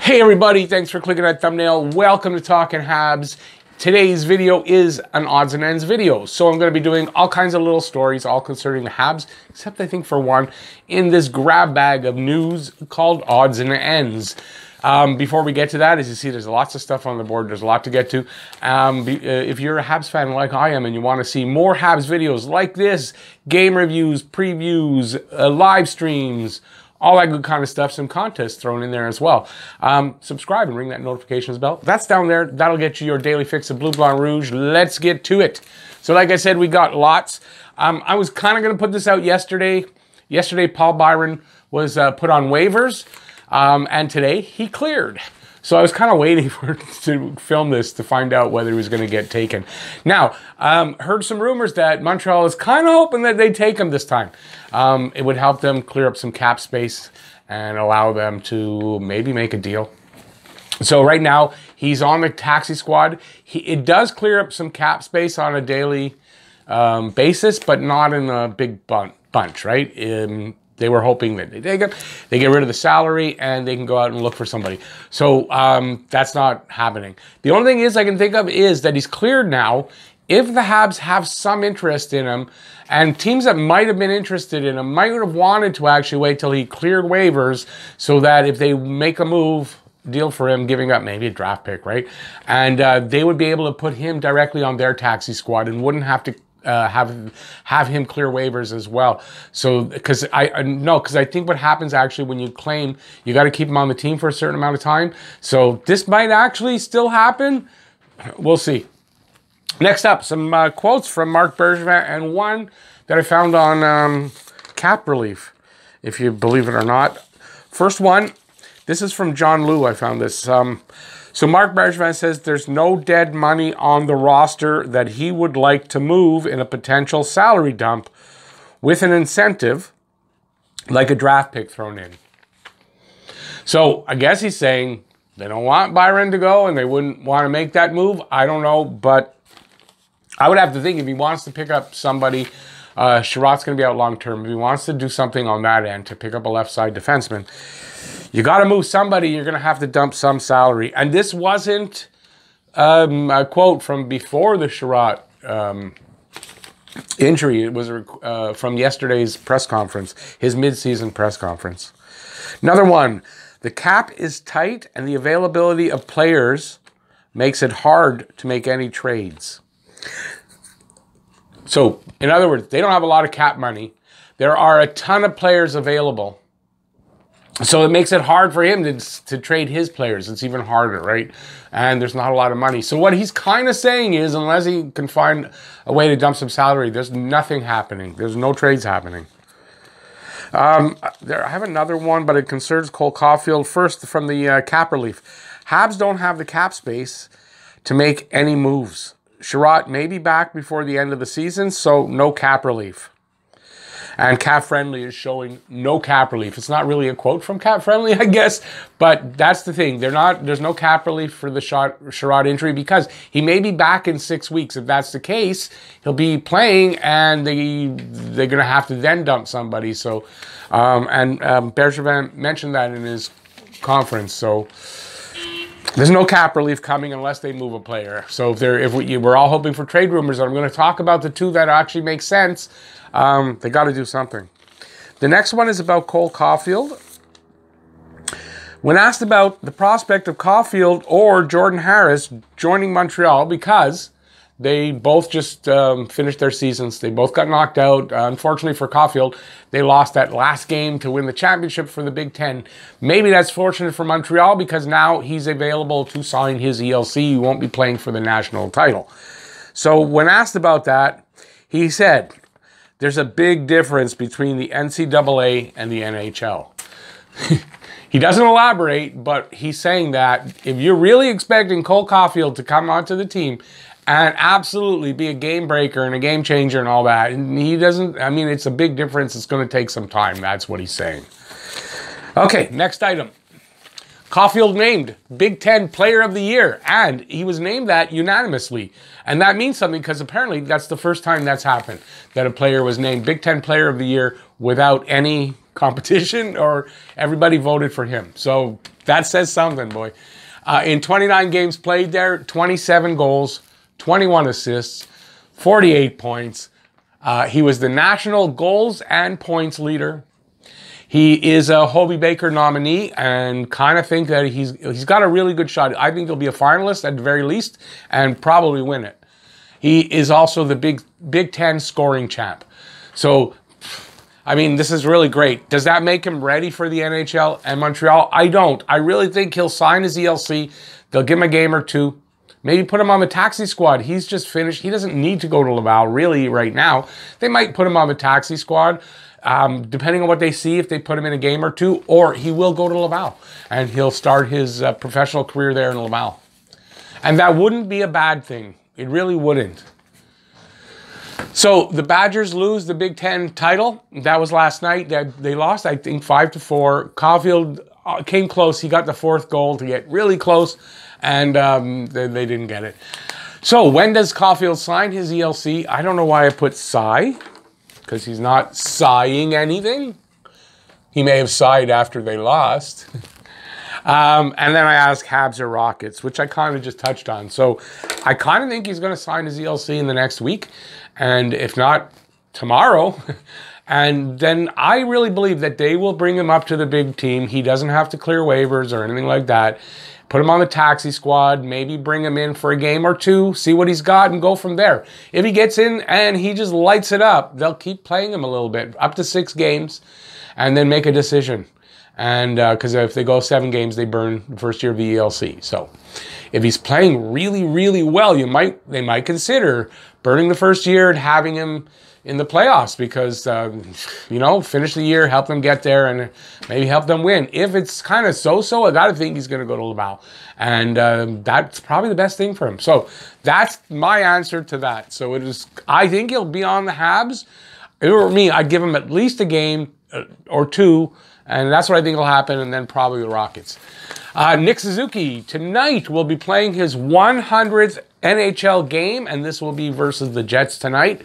Hey everybody, thanks for clicking that thumbnail. Welcome to Talking Habs. Today's video is an odds and ends video. So I'm going to be doing all kinds of little stories, all concerning the Habs, except I think for one, in this grab bag of news called Odds and Ends. Before we get to that, as you see, there's lots of stuff on the board. There's a lot to get to. If you're a Habs fan like I am and you want to see more Habs videos like this, game reviews, previews, live streams, all that good kind of stuff, some contests thrown in there as well. Subscribe and ring that notifications bell. That's down there. That'll get you your daily fix of Bleu, Blanc, Rouge. Let's get to it. So like I said, we got lots. I was kind of going to put this out yesterday. Yesterday, Paul Byron was put on waivers. And today, he cleared. So I was kind of waiting to film this to find out whether he was going to get taken. Now, heard some rumors that Montreal is kind of hoping that they take him this time. It would help them clear up some cap space and allow them to maybe make a deal. So right now, he's on the taxi squad. It does clear up some cap space on a daily basis, but not in a big bunch, right? They were hoping that they take him, they get rid of the salary, and they can go out and look for somebody. So that's not happening. The only thing I can think of is that he's cleared now. If the Habs have some interest in him, and teams that might have been interested in him might have wanted to actually wait till he cleared waivers so that if they make a deal for him, giving up maybe a draft pick, right? And they would be able to put him directly on their taxi squad and wouldn't have to have him clear waivers as well. So because I think what happens actually when you claim, you got to keep him on the team for a certain amount of time. So this might actually still happen. We'll see. Next up, some quotes from Marc Bergevin, and one that I found on Cap Relief, if you believe it or not. First one, this is from John Liu. I found this. So Marc Bergevin says there's no dead money on the roster that he would like to move in a potential salary dump with an incentive like a draft pick thrown in. So I guess he's saying they don't want Byron to go and they wouldn't want to make that move. I don't know, but I would have to think if he wants to pick up somebody, Sherratt's going to be out long term. If he wants to do something on that end to pick up a left side defenseman, you got to move somebody. You're going to have to dump some salary. And this wasn't a quote from before the Sherratt injury. It was from yesterday's press conference, his mid-season press conference. Another one, the cap is tight and the availability of players makes it hard to make any trades. So, in other words, they don't have a lot of cap money. There are a ton of players available. So it makes it hard for him to trade his players. It's even harder, right? And there's not a lot of money. So what he's kind of saying is, unless he can find a way to dump some salary, there's nothing happening. There's no trades happening. I have another one, but it concerns Cole Caulfield. First, from the Cap Relief. Habs don't have the cap space to make any moves. Sherratt may be back before the end of the season, so no cap relief. And Cap Friendly is showing no cap relief. It's not really a quote from Cap Friendly, I guess, but that's the thing. There's no cap relief for the Sherratt injury because he may be back in 6 weeks. If that's the case, he'll be playing and they're going to have to then dump somebody. So, Bergevin mentioned that in his conference. So there's no cap relief coming unless they move a player. So we're all hoping for trade rumors, and I'm going to talk about the two that actually make sense. They got to do something. The next one is about Cole Caulfield. When asked about the prospect of Caulfield or Jordan Harris joining Montreal, because they both just finished their seasons. They both got knocked out. Unfortunately for Caulfield, they lost that last game to win the championship for the Big Ten. Maybe that's fortunate for Montreal because now he's available to sign his ELC. He won't be playing for the national title. So when asked about that, he said, there's a big difference between the NCAA and the NHL. He doesn't elaborate, but he's saying that if you're really expecting Cole Caulfield to come onto the team and absolutely be a game breaker and a game changer and all that, and he doesn't, I mean, it's a big difference. It's going to take some time. That's what he's saying. Okay, next item. Caulfield named Big Ten Player of the Year, and he was named that unanimously. And that means something because apparently that's the first time that's happened, that a player was named Big Ten Player of the Year without any competition, or everybody voted for him. So that says something, boy. In 29 games played there, 27 goals, 21 assists, 48 points. He was the national goals and points leader. He is a Hobey Baker nominee, and kind of think that he's got a really good shot. I think he'll be a finalist at the very least and probably win it. He is also the Big Ten scoring champ. So, I mean, this is really great. Does that make him ready for the NHL and Montreal? I don't. I really think he'll sign his ELC. They'll give him a game or two. Maybe put him on the taxi squad. He's just finished. He doesn't need to go to Laval really right now. They might put him on the taxi squad, depending on what they see, if they put him in a game or two, or he will go to Laval and he'll start his professional career there in Laval. And that wouldn't be a bad thing. It really wouldn't. So the Badgers lose the Big Ten title. That was last night. They lost, I think, 5-4. Caulfield came close. He got the fourth goal to get really close, and they didn't get it. So when does Caulfield sign his ELC? I don't know why I put sigh, because he's not sighing anything. He may have sighed after they lost. And then I asked Habs or Rockets, which I kind of just touched on. So I kind of think he's going to sign his ELC in the next week, and if not, tomorrow. And then I really believe that they will bring him up to the big team. He doesn't have to clear waivers or anything like that. Put him on the taxi squad, maybe bring him in for a game or two, see what he's got, and go from there. If he gets in and he just lights it up, they'll keep playing him a little bit, up to 6 games, and then make a decision. And because if they go 7 games, they burn the first year of the ELC. So if he's playing really, really well, they might consider burning the first year and having him in the playoffs, because, finish the year, help them get there, and maybe help them win. If it's kind of so-so, I got to think he's going to go to Laval. And that's probably the best thing for him. So that's my answer to that. So I think he'll be on the Habs. If it were me, I'd give him at least a game or two, and that's what I think will happen, and then probably the Rockets. Nick Suzuki tonight will be playing his 100th NHL game, and this will be versus the Jets tonight.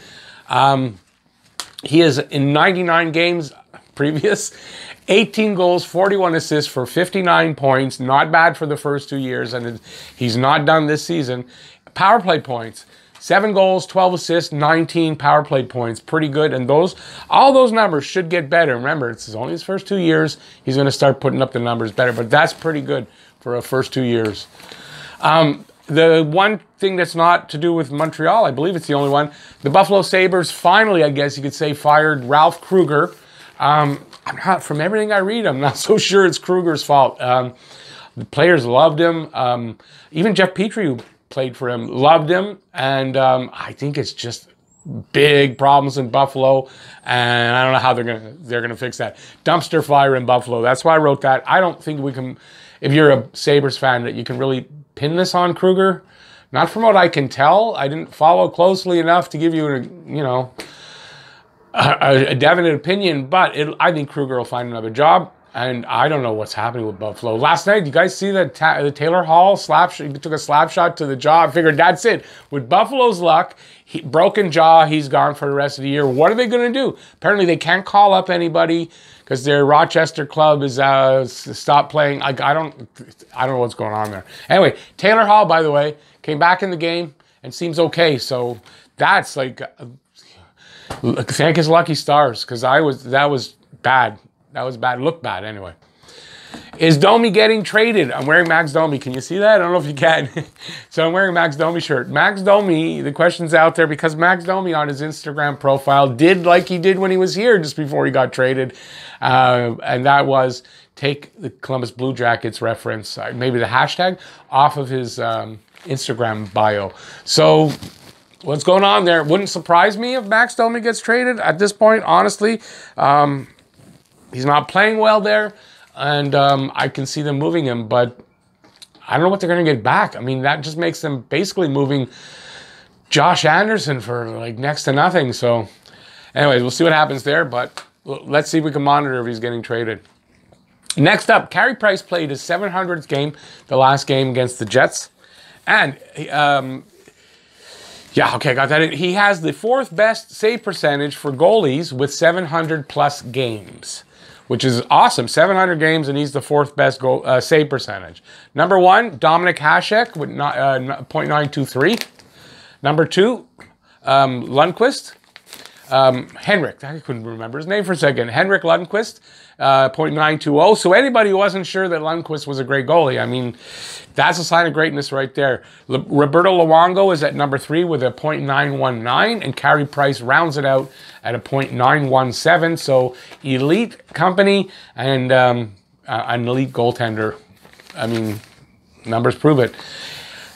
He is in 99 games previous, 18 goals, 41 assists for 59 points. Not bad for the first 2 years, and he's not done this season. Power play points, 7 goals, 12 assists, 19 power play points. Pretty good, and all those numbers should get better. Remember, it's only his first 2 years. He's going to start putting up the numbers better, but that's pretty good for a first 2 years. The one thing that's not to do with Montreal, I believe it's the only one, the Buffalo Sabres finally, I guess you could say, fired Ralph Kruger. From everything I read, I'm not so sure it's Kruger's fault. The players loved him. Even Jeff Petrie, who played for him, loved him. And I think it's just big problems in Buffalo, and I don't know how they're gonna fix that. Dumpster fire in Buffalo. That's why I wrote that. I don't think we can, if you're a Sabres fan, that you can really pin this on Kruger. Not from what I can tell. I didn't follow closely enough to give you a definite opinion, but I think Kruger will find another job, and I don't know what's happening with Buffalo. Last night, you guys see the Taylor Hall slap? He took a slap shot to the jaw. I figured that's it. With Buffalo's luck, broken jaw, he's gone for the rest of the year. What are they going to do? Apparently, they can't call up anybody because their Rochester club is stopped playing. I don't know what's going on there. Anyway, Taylor Hall, by the way, came back in the game and seems okay. So that's like, thank his lucky stars, because that was bad. That was bad. Looked bad anyway. Is Domi getting traded? I'm wearing Max Domi. Can you see that? I don't know if you can. So I'm wearing a Max Domi shirt. Max Domi, the question's out there because Max Domi on his Instagram profile did like he did when he was here just before he got traded. And that was take the Columbus Blue Jackets reference, maybe the hashtag, off of his Instagram bio. So what's going on there? Wouldn't surprise me if Max Domi gets traded at this point, honestly. He's not playing well there, and I can see them moving him, but I don't know what they're going to get back. I mean, that just makes them basically moving Josh Anderson for like next to nothing. So anyways, we'll see what happens there, but let's see if we can monitor if he's getting traded. Next up, Carrie Price played his 700th game, the last game against the Jets. And, yeah, okay, got that. He has the 4th best save percentage for goalies with 700 plus games. which is awesome. 700 games, and he's the 4th best goal save percentage. Number 1, Dominik Hasek with .923. Number 2, Lundqvist. Henrik, I couldn't remember his name for a second. Henrik Lundqvist, .920. So anybody who wasn't sure that Lundqvist was a great goalie, I mean, that's a sign of greatness right there. Roberto Luongo is at number 3 with a .919, and Carrie Price rounds it out at a .917. So elite company and an elite goaltender. I mean, numbers prove it.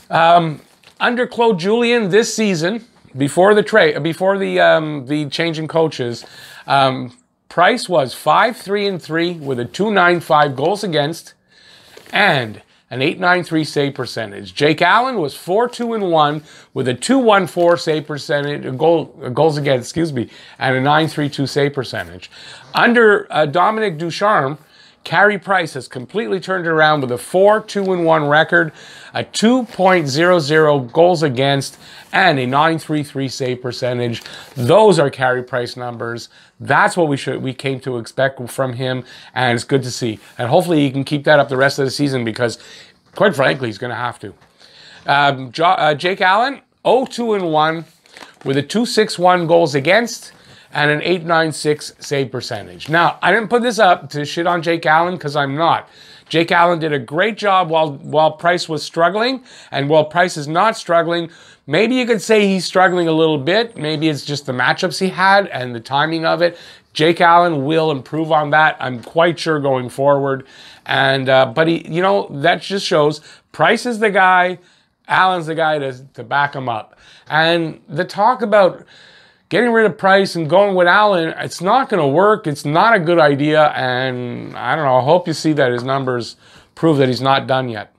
Under Claude Julien this season, before the trade, before the change in coaches, Price was 5-3-3 with a .295 goals against and an .893 save percentage. Jake Allen was 4-2-1 with a .214 save percentage, goals against, excuse me, and a .932 save percentage. Under Dominic Ducharme, Carrie Price has completely turned it around with a 4-2-1 record, a 2.00 goals against, and a .933 save percentage. Those are Carrie Price numbers. That's what we came to expect from him, and it's good to see. And hopefully he can keep that up the rest of the season because, quite frankly, he's going to have to. Jake Allen, 0-2-1 with a .261 goals against and an .896 save percentage. Now, I didn't put this up to shit on Jake Allen because I'm not. Jake Allen did a great job while Price was struggling, and while Price is not struggling, maybe you could say he's struggling a little bit. Maybe it's just the matchups he had and the timing of it. Jake Allen will improve on that, I'm quite sure, going forward. And but he, you know, that just shows Price is the guy, Allen's the guy to back him up. And the talk about getting rid of Price and going with Allen, it's not going to work. It's not a good idea. And I don't know, I hope you see that his numbers prove that he's not done yet.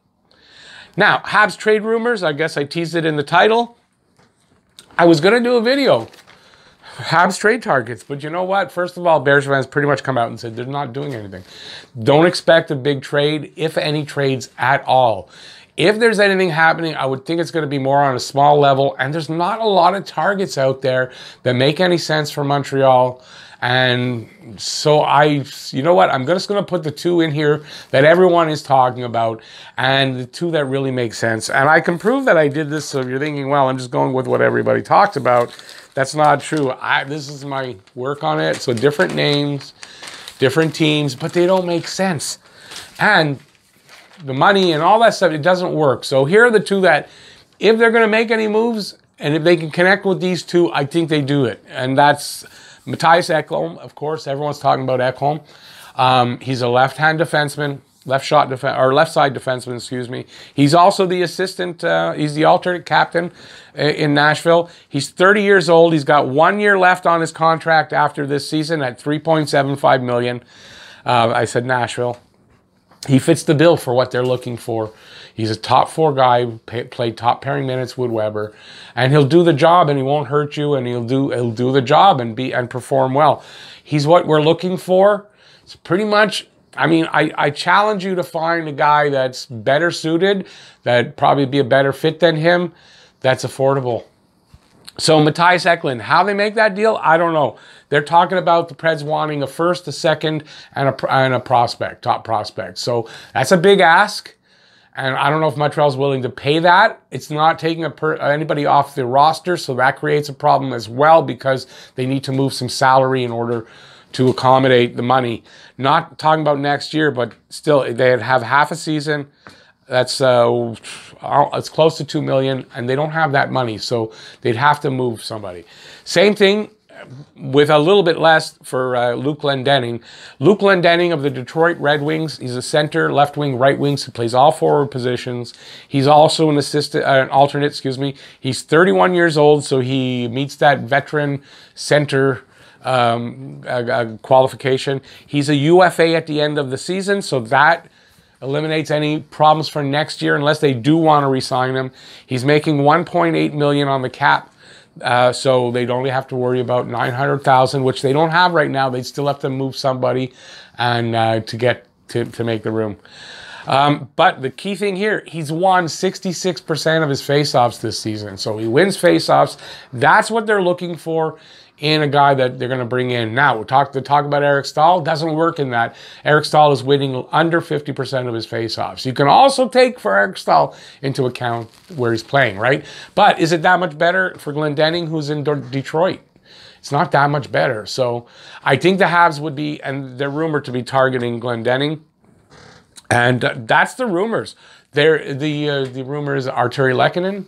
Now, Habs trade rumors. I guess I teased it in the title. I was going to do a video. Habs trade targets. But you know what? First of all, Bears fans pretty much come out and said they're not doing anything. Don't expect a big trade, if any trades at all. If there's anything happening, I would think it's going to be more on a small level, and there's not a lot of targets out there that make any sense for Montreal. And so you know what? I'm just going to put the 2 in here that everyone is talking about, and the 2 that really make sense. And I can prove that I did this, so if you're thinking, well, I'm just going with what everybody talked about, that's not true. This is my work on it. So different names, different teams, but they don't make sense. And the money and all that stuff, it doesn't work. So here are the 2 that, if they're going to make any moves, and if they can connect with these 2, I think they do it. And that's Mattias Ekholm, of course. Everyone's talking about Ekholm. He's a left-hand defenseman, left side defenseman, excuse me. He's also the assistant, he's the alternate captain in Nashville. He's 30 years old. He's got 1 year left on his contract after this season at $3.75 million. I said Nashville. He fits the bill for what they're looking for. He's a top 4 guy, played top pairing minutes with Weber, and he'll do the job, and he won't hurt you, and he'll do the job and perform well. He's what we're looking for. It's pretty much, I mean, I challenge you to find a guy that's better suited, that'd probably be a better fit than him, that's affordable. So Mattias Ekholm, how they make that deal, I don't know. They're talking about the Preds wanting a first, a second, and a prospect, top prospect. So that's a big ask, and I don't know if Montreal's willing to pay that. It's not taking anybody off the roster, so that creates a problem as well because they need to move some salary in order to accommodate the money. Not talking about next year, but still, they'd have half a season. That's it's close to $2 million, and they don't have that money, so they'd have to move somebody. Same thing with a little bit less for Luke Glendening. Luke Glendening of the Detroit Red Wings. He's a center, left wing, right wing. He plays all forward positions. He's also an alternate. Excuse me. He's 31 years old, so he meets that veteran center qualification. He's a UFA at the end of the season, so that eliminates any problems for next year unless they do want to re-sign him. He's making $1.8 million on the cap, so they'd only have to worry about $900,000, which they don't have right now. They'd still have to move somebody and to make the room. But the key thing here, he's won 66% of his faceoffs this season. So he wins faceoffs. That's what they're looking for in a guy that they're going to bring in. Now, talk about Eric Staal. Doesn't work in that. Eric Staal is winning under 50% of his faceoffs. You can also take for Eric Staal into account where he's playing, right? But is it that much better for Glendening, who's in Detroit? It's not that much better. So I think the Habs would be, and they're rumored to be targeting Glendening. And that's the rumors. The rumors are Terry Lehkonen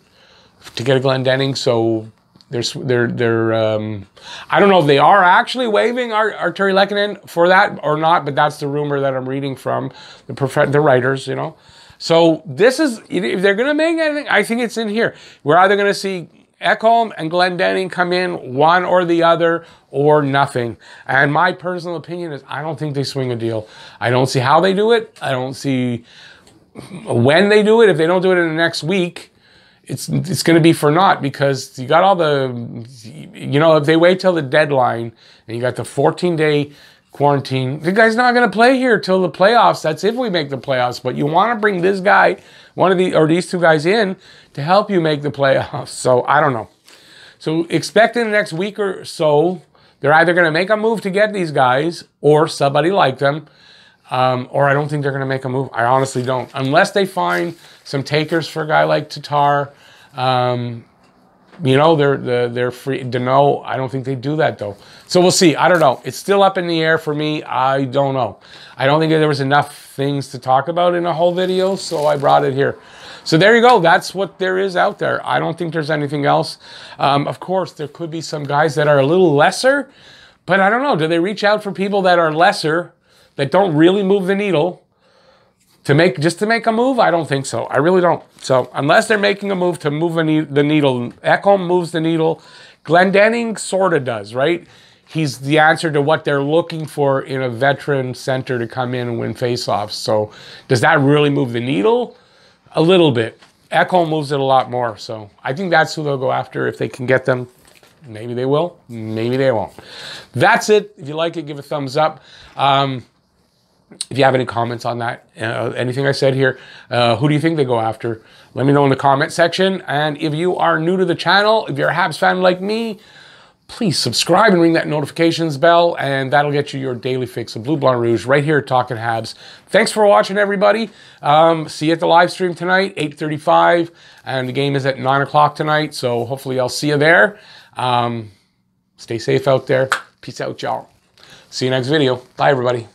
to get a Glendening. So they're I don't know if they are actually waiving our Terry Lehkonen for that or not, but that's the rumor that I'm reading from the writers, you know. So this is, if they're going to make anything, I think it's in here. We're either going to see Ekholm and Glendening come in, one or the other, or nothing. And my personal opinion is I don't think they swing a deal. I don't see how they do it. I don't see when they do it. If they don't do it in the next week, it's going to be for naught, because you got all the, you know, if they wait till the deadline and you got the 14-day quarantine, the guy's not going to play here till the playoffs. That's if we make the playoffs. But you want to bring this guy, these two guys in to help you make the playoffs. So I don't know. So expect in the next week or so, they're either going to make a move to get these guys or somebody like them. Or I don't think they're going to make a move. I honestly don't. Unless they find some takers for a guy like Tatar. You know, they're free to know. I don't think they do that, though. So we'll see. I don't know. It's still up in the air for me. I don't know. I don't think there was enough things to talk about in a whole video, so I brought it here. So there you go. That's what there is out there. I don't think there's anything else. Of course, there could be some guys that are a little lesser, but I don't know. Do they reach out for people that are lesser, that don't really move the needle, just to make a move? I don't think so. I really don't. So unless they're making a move to move the needle, Ekholm moves the needle. Glendening sort of does, right? He's the answer to what they're looking for in a veteran center to come in and win faceoffs. So does that really move the needle? A little bit. Ekholm moves it a lot more. So I think that's who they'll go after if they can get them. Maybe they will. Maybe they won't. That's it. If you like it, give a thumbs up. If you have any comments on that, anything I said here, who do you think they go after? Let me know in the comment section. And if you are new to the channel, if you're a Habs fan like me, please subscribe and ring that notifications bell, and that'll get you your daily fix of Blue, Blanc, Rouge right here at Talking Habs. Thanks for watching, everybody. See you at the live stream tonight, 8:35, and the game is at 9 o'clock tonight, so hopefully I'll see you there. Stay safe out there. Peace out, y'all. See you next video. Bye, everybody.